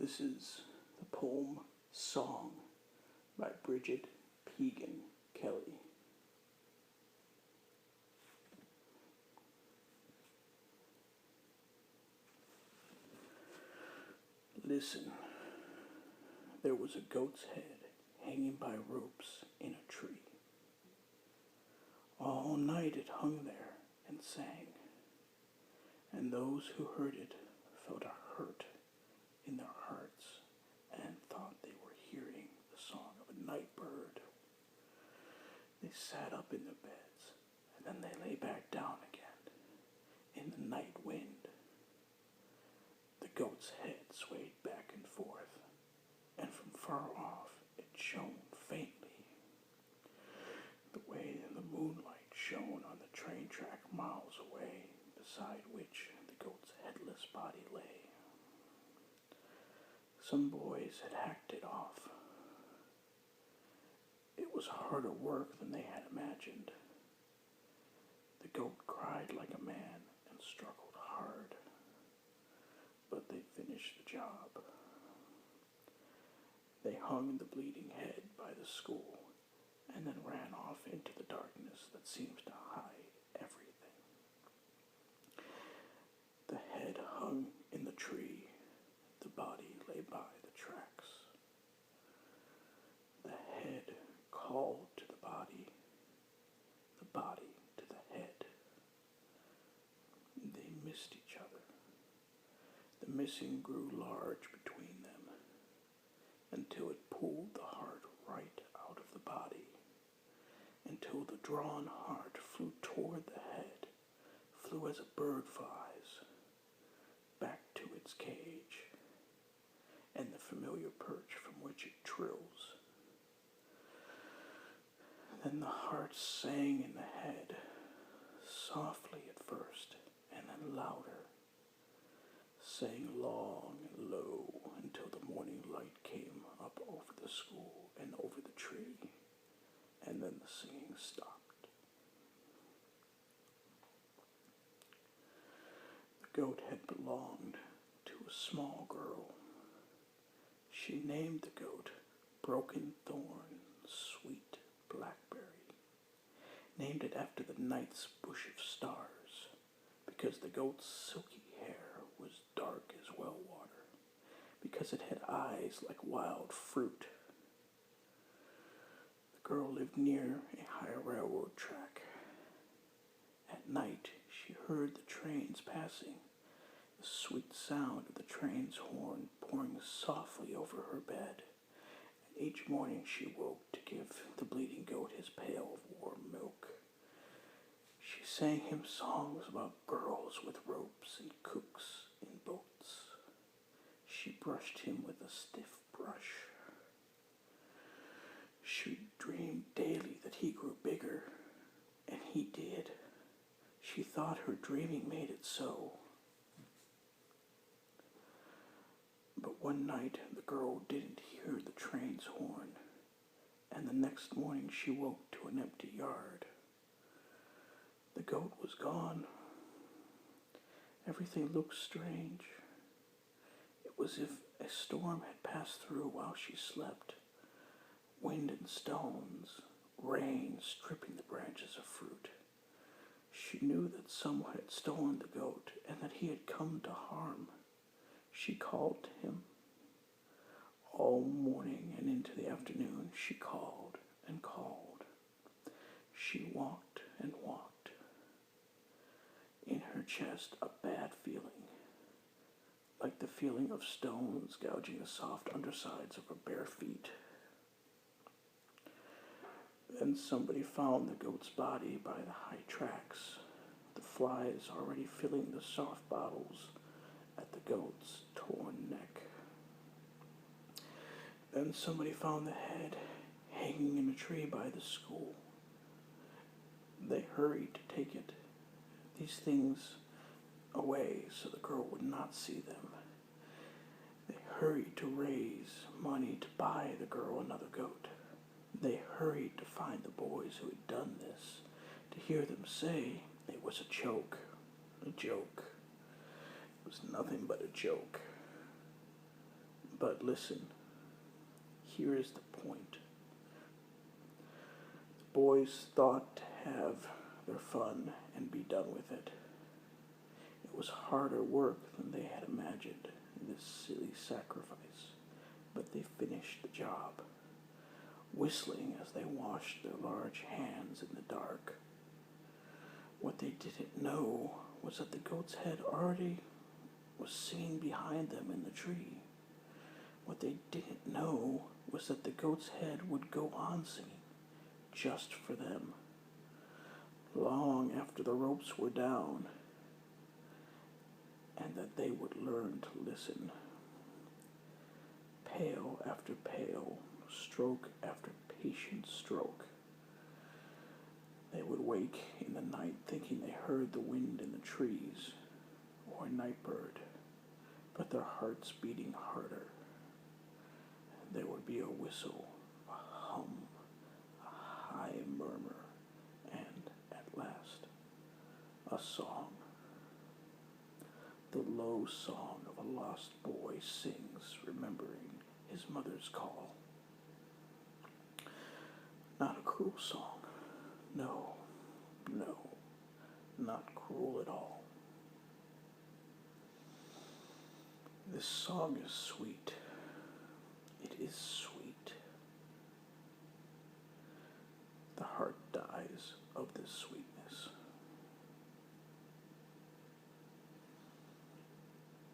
This is the poem Song by Brigit Pegeen Kelly. Listen, there was a goat's head hanging by ropes in a tree. All night it hung there and sang, and those who heard it felt a hurt in their hearts and thought they were hearing the song of a night bird. They sat up in their beds, and then they lay back down again in the night wind. The goat's head swayed back and forth, and from far off it shone faintly, the way the moonlight shone on the train track miles away, beside which the goat's headless body lay. Some boys had hacked it off. It was harder work than they had imagined. The goat cried like a man and struggled hard, but they finished the job. They hung the bleeding head by the school and then ran off into the darkness that seems to hide everything. The head hung in the tree. The body lay by the tracks. The head called to the body to the head. They missed each other. The missing grew large between them until it pulled the heart right out of the body, until the drawn heart flew toward the head, flew as a bird flies, back to its cage and the familiar perch from which it trills. Then the heart sang in the head, softly at first, and then louder, sang long and low until the morning light came up over the school and over the tree, and then the singing stopped. The goat had belonged to a small girl. She named the goat Broken Thorn, Sweet Blackberry, named it after the night's bush of stars, because the goat's silky hair was dark as well water, because it had eyes like wild fruit. The girl lived near a high railroad track. At night she heard the trains passing, the sweet sound of the train's horn pouring softly over her bed, and each morning she woke to give the bleeding goat his pail of warm milk. She sang him songs about girls with ropes and cooks in boats. She brushed him with a stiff brush. She dreamed daily that he grew bigger, and he did. She thought her dreaming made it so. But one night the girl didn't hear the train's horn, and the next morning she woke to an empty yard. The goat was gone. Everything looked strange. It was as if a storm had passed through while she slept. Wind and stones, rain stripping the branches of fruit. She knew that someone had stolen the goat and that he had come to harm. She called to him. All morning and into the afternoon she called and called. She walked and walked. In her chest a bad feeling, like the feeling of stones gouging the soft undersides of her bare feet. Then somebody found the goat's body by the high tracks, the flies already filling the soft bottles at the goat's torn neck. Then somebody found the head hanging in a tree by the school. They hurried to take these things away so the girl would not see them. They hurried to raise money to buy the girl another goat. They hurried to find the boys who had done this, to hear them say it was a joke, a joke. It was nothing but a joke. But listen, here is the point. The boys thought to have their fun and be done with it. It was harder work than they had imagined, this silly sacrifice, but they finished the job, whistling as they washed their large hands in the dark. What they didn't know was that the goat's head already was singing behind them in the tree. What they didn't know was that the goat's head would go on singing, just for them, long after the ropes were down, and that they would learn to listen. Pail after pail, stroke after patient stroke. They would wake in the night thinking they heard the wind in the trees, or a night bird, but their hearts beating harder. There would be a whistle, a hum, a high murmur, and, at last, a song. The low song of a lost boy sings, remembering his mother's call. Not a cruel song. No, no, not cruel at all. This song is sweet. It is sweet. The heart dies of this sweet